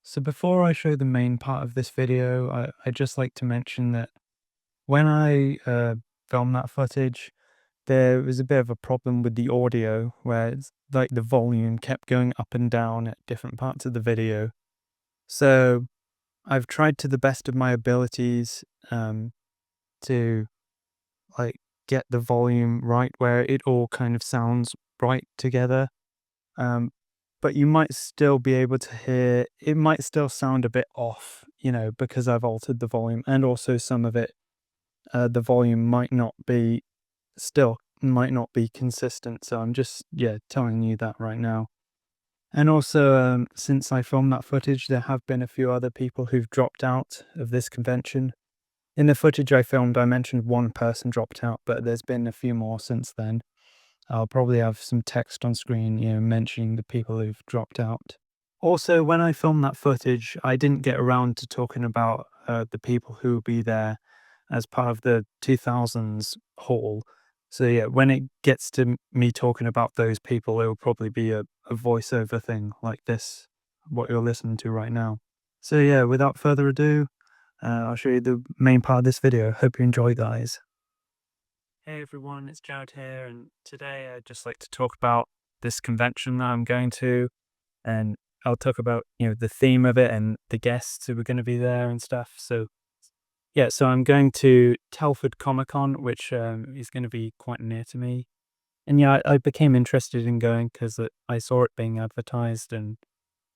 So before I show the main part of this video, I'd just like to mention that when I filmed that footage, there was a bit of a problem with the audio where it's like the volume kept going up and down at different parts of the video. So I've tried to the best of my abilities to like get the volume right where it all kind of sounds right together. Um, but you might still be able to hear, it might still sound a bit off, because I've altered the volume, and also some of it, the volume might not be consistent. So I'm just, telling you that right now. And also, since I filmed that footage, there have been a few other people who've dropped out of this convention. In the footage I filmed, I mentioned one person dropped out, but there's been a few more since then. I'll probably have some text on screen, mentioning the people who've dropped out. Also, when I filmed that footage, I didn't get around to talking about the people who will be there as part of the 2000s haul. So yeah, when it gets to me talking about those people, it will probably be a voiceover thing like this, what you're listening to right now. So yeah, without further ado, I'll show you the main part of this video. Hope you enjoy, guys. Hey everyone, it's Jared here, and today I'd just like to talk about this convention that I'm going to, and I'll talk about, the theme of it and the guests who are going to be there and stuff. So yeah, so I'm going to Telford Comic Con, which is going to be quite near to me. And yeah, I became interested in going because I saw it being advertised, and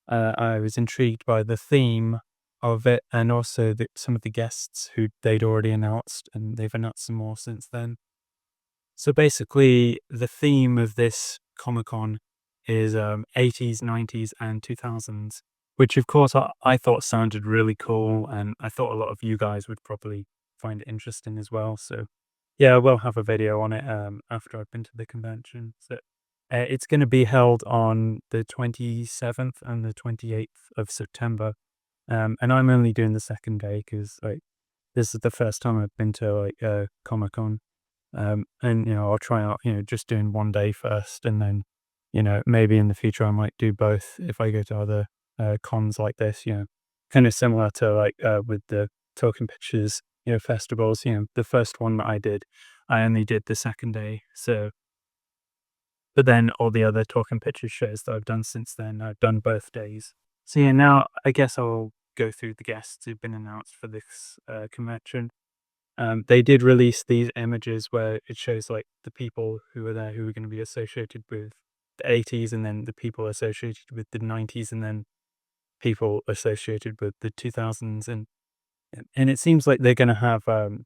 I was intrigued by the theme of it, and also some of the guests who they'd already announced, and they've announced some more since then. So basically, the theme of this Comic-Con is 80s, 90s, and 2000s, which of course I thought sounded really cool, and I thought a lot of you guys would probably find it interesting as well. So yeah, I will have a video on it after I've been to the convention. So it's going to be held on the 27th and the 28th of September, and I'm only doing the second day because this is the first time I've been to Comic-Con. And I'll try out, just doing one day first, and then, maybe in the future I might do both if I go to other cons like this, kind of similar to with the Talking Pictures, festivals. The first one that I did, I only did the second day. So, but then all the other Talking Pictures shows that I've done since then, I've done both days. So yeah, now I guess I'll go through the guests who've been announced for this convention. They did release these images where it shows the people who are there who are going to be associated with the 80s, and then the people associated with the 90s, and then people associated with the 2000s. And it seems like they're going to have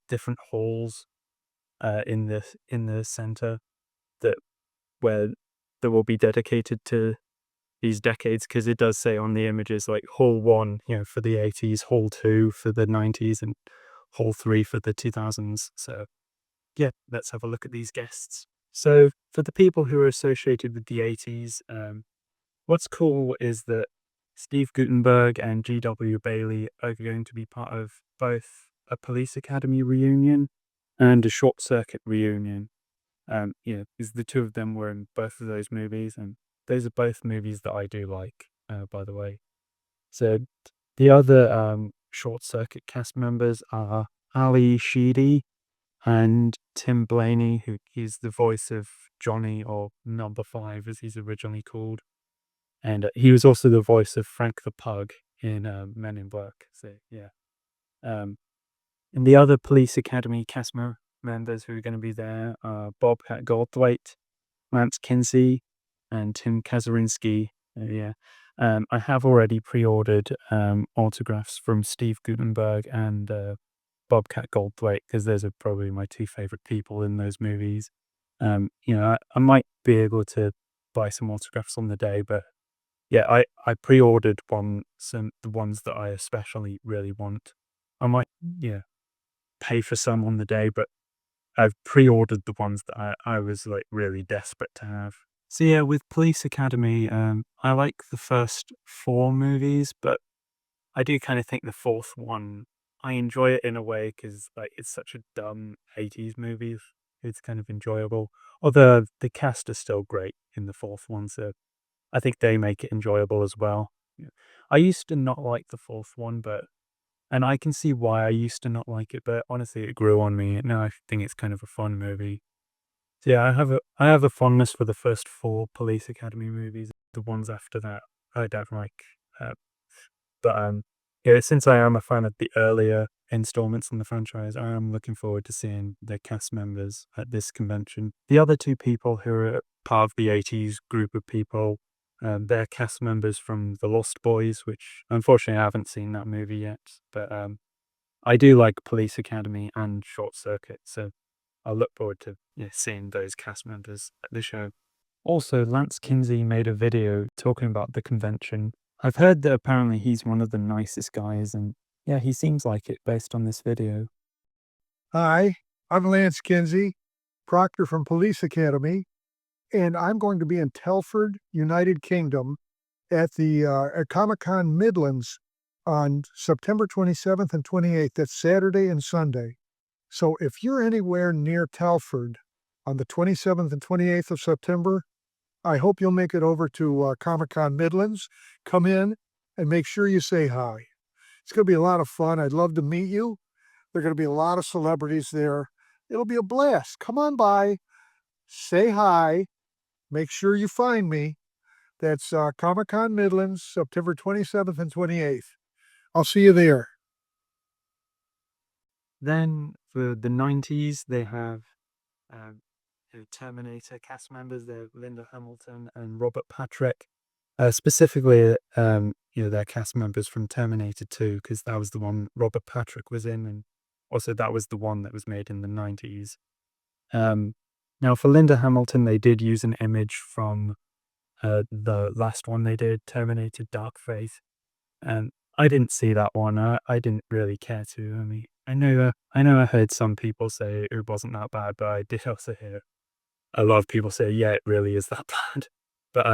different halls in the center that where that will be dedicated to these decades, because it does say on the images hall 1, for the 80s, hall 2 for the 90s, and hall 3 for the 2000s. So yeah, let's have a look at these guests. So for the people who are associated with the 80s, what's cool is that Steve Gutenberg and G.W. Bailey are going to be part of both a Police Academy reunion and a Short Circuit reunion. Because the two of them were in both of those movies, and those are both movies that I do like, by the way. So the other Short Circuit cast members are Ali Sheedy and Tim Blaney, who is the voice of Johnny, or Number 5 as he's originally called. And he was also the voice of Frank the Pug in Men in Black. So yeah. And the other Police Academy cast members who are going to be there are Bobcat Goldthwait, Lance Kinsey, and Tim Kaczynski. Yeah. I have already pre-ordered autographs from Steve Gutenberg and Bobcat Goldthwait, because those are probably my two favorite people in those movies. I might be able to buy some autographs on the day, but yeah, I pre-ordered the ones that I especially really want. I might, pay for some on the day, but I've pre-ordered the ones that I was really desperate to have. So yeah, with Police Academy, I like the first 4 movies, but I do kind of think the fourth one, I enjoy it in a way because it's such a dumb 80s movie. It's kind of enjoyable. Although the cast is still great in the fourth one, so I think they make it enjoyable as well. I used to not like the fourth one, and I can see why I used to not like it, but honestly, it grew on me. Now I think it's kind of a fun movie. So yeah, I have a fondness for the first four Police Academy movies. The ones after that, I don't like. Uh, but yeah, since I am a fan of the earlier installments in the franchise, I am looking forward to seeing the cast members at this convention. The other two people who are part of the '80s group of people, they're cast members from The Lost Boys, which unfortunately I haven't seen that movie yet. But I do like Police Academy and Short Circuit, so I'll look forward to seeing those cast members at the show. Also, Lance Kinsey made a video talking about the convention. I've heard that apparently he's one of the nicest guys, and yeah, he seems like it based on this video. Hi, I'm Lance Kinsey, Proctor from Police Academy, and I'm going to be in Telford, United Kingdom at the at Comic Con Midlands on September 27th and 28th. That's Saturday and Sunday. So if you're anywhere near Telford on the 27th and 28th of September, I hope you'll make it over to Comic Con Midlands. Come in and make sure you say hi. It's going to be a lot of fun. I'd love to meet you. There are going to be a lot of celebrities there. It'll be a blast. Come on by, say hi, make sure you find me. That's Comic Con Midlands, September 27th and 28th. I'll see you there. Then for the '90s, they have um, Terminator cast members. They're Linda Hamilton and Robert Patrick. Specifically, they're cast members from Terminator 2, because that was the one Robert Patrick was in, and also that was the one that was made in the '90s. Now, for Linda Hamilton, they did use an image from the last one they did, Terminator Dark Fate. And I didn't see that one. I didn't really care to. I mean, I know I heard some people say it wasn't that bad, but I did also hear a lot of people say, yeah, it really is that bad. But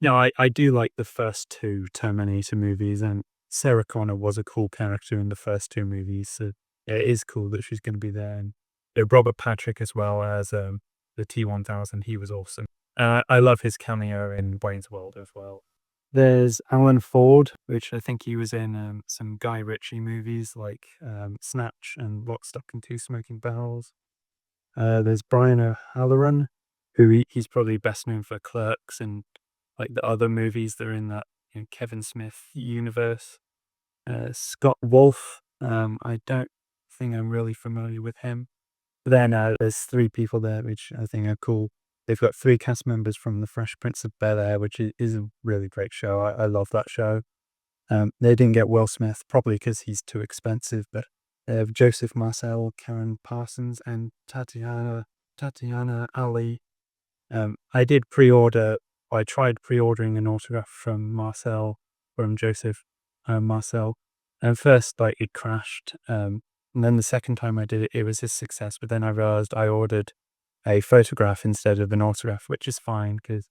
no, I do like the first two Terminator movies, and Sarah Connor was a cool character in the first two movies. So yeah, it is cool that she's going to be there. And Robert Patrick as well as the T-1000, he was awesome. I love his cameo in Wayne's World as well. There's Alan Ford, which I think he was in some Guy Ritchie movies like Snatch and Lock, Stock and Two Smoking Barrels. There's Brian O'Halloran, who he's probably best known for Clerks and like the other movies that are in that Kevin Smith universe. Scott Wolf, I don't think I'm really familiar with him. But then there's three people there, which I think are cool. They've got three cast members from The Fresh Prince of Bel-Air, which is a really great show. I love that show. They didn't get Will Smith, probably because he's too expensive, but they have Joseph Marcel, Karen Parsons, and Tatiana Ali. I did pre-order. I tried pre-ordering an autograph from Joseph Marcel, and first like it crashed. And then the second time I did it, it was a success. But then I realized I ordered a photograph instead of an autograph, which is fine because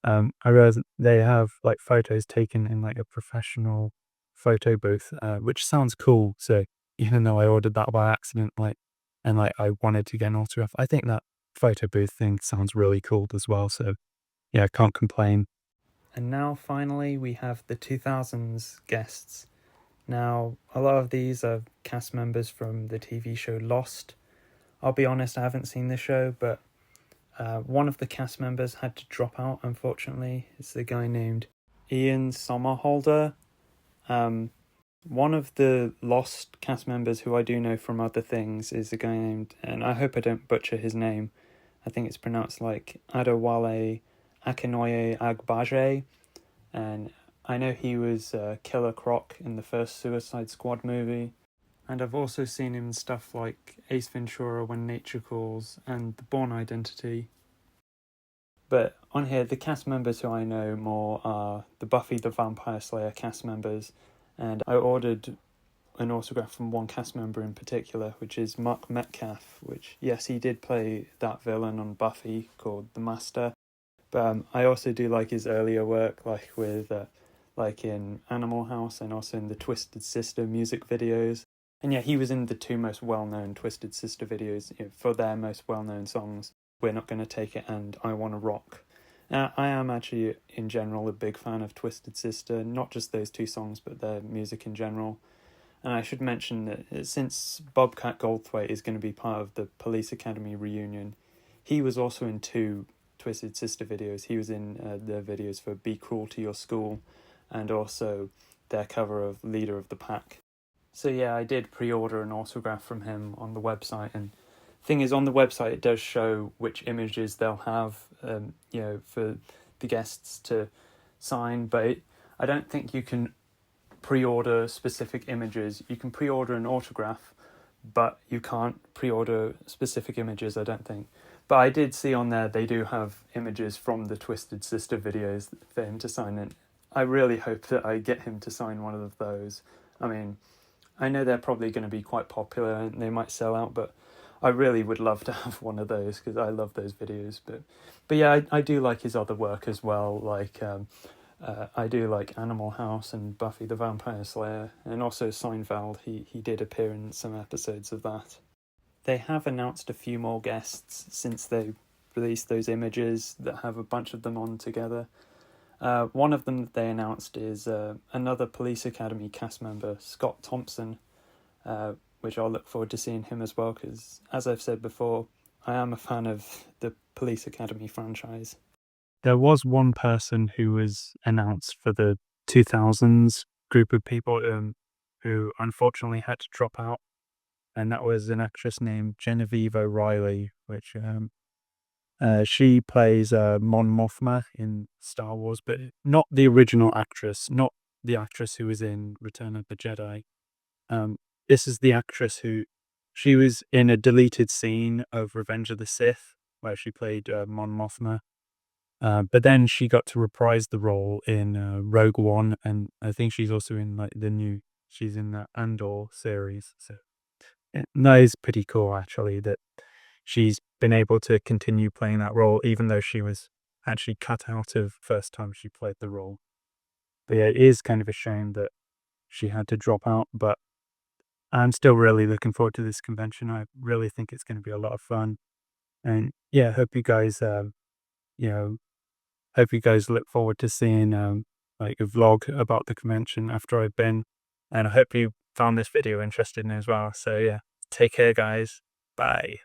I realized they have like photos taken in like a professional photo booth, which sounds cool. So even though I ordered that by accident, and I wanted to get an autograph, I think that photo booth thing sounds really cool as well. So yeah, I can't complain. And now finally we have the 2000s guests. Now, a lot of these are cast members from the TV show Lost. I'll be honest, I haven't seen the show, but one of the cast members had to drop out, unfortunately. It's the guy named Ian Somerhalder. One of the Lost cast members who I do know from other things is a guy named, and I hope I don't butcher his name, I think it's pronounced like Adewale Akinoye Agbaje, and I know he was Killer Croc in the first Suicide Squad movie, and I've also seen him in stuff like Ace Ventura, When Nature Calls, and The Bourne Identity. But on here, the cast members who I know more are the Buffy the Vampire Slayer cast members, and I ordered an autograph from one cast member in particular, which is Mark Metcalf, which, yes, he did play that villain on Buffy called The Master, but I also do like his earlier work, like in Animal House and also in the Twisted Sister music videos. And yeah, he was in the two most well-known Twisted Sister videos for their most well-known songs, We're Not Gonna Take It and I Wanna Rock. I am actually, in general, a big fan of Twisted Sister, not just those two songs, but their music in general. And I should mention that since Bobcat Goldthwait is going to be part of the Police Academy reunion, he was also in two Twisted Sister videos. He was in their videos for Be Cruel to Your School and also their cover of Leader of the Pack. So yeah, I did pre-order an autograph from him on the website, and thing is, on the website it does show which images they'll have, for the guests to sign, but I don't think you can pre-order specific images. You can pre-order an autograph, but you can't pre-order specific images, I don't think. But I did see on there they do have images from the Twisted Sister videos for him to sign in. I really hope that I get him to sign one of those. I mean, I know they're probably going to be quite popular and they might sell out, but I really would love to have one of those because I love those videos. But yeah, I do like his other work as well. Like I do like Animal House and Buffy the Vampire Slayer, and also Seinfeld. He did appear in some episodes of that. They have announced a few more guests since they released those images that have a bunch of them on together. One of them that they announced is another Police Academy cast member, Scott Thompson, which I'll look forward to seeing him as well, because as I've said before, I am a fan of the Police Academy franchise. There was one person who was announced for the 2000s group of people who unfortunately had to drop out, and that was an actress named Genevieve O'Reilly, which she plays Mon Mothma in Star Wars, but not the original actress, not the actress who was in Return of the Jedi. This is the actress who she was in a deleted scene of Revenge of the Sith where she played Mon Mothma. But then she got to reprise the role in Rogue One, and I think she's also in she's in the Andor series. So that is pretty cool, actually, that she's been able to continue playing that role, even though she was actually cut out of first time she played the role. But yeah, it is kind of a shame that she had to drop out, but I'm still really looking forward to this convention. I really think it's going to be a lot of fun. And yeah, hope you guys, you know, hope you guys look forward to seeing like a vlog about the convention after I've been. And I hope you found this video interesting as well. So yeah, take care, guys. Bye.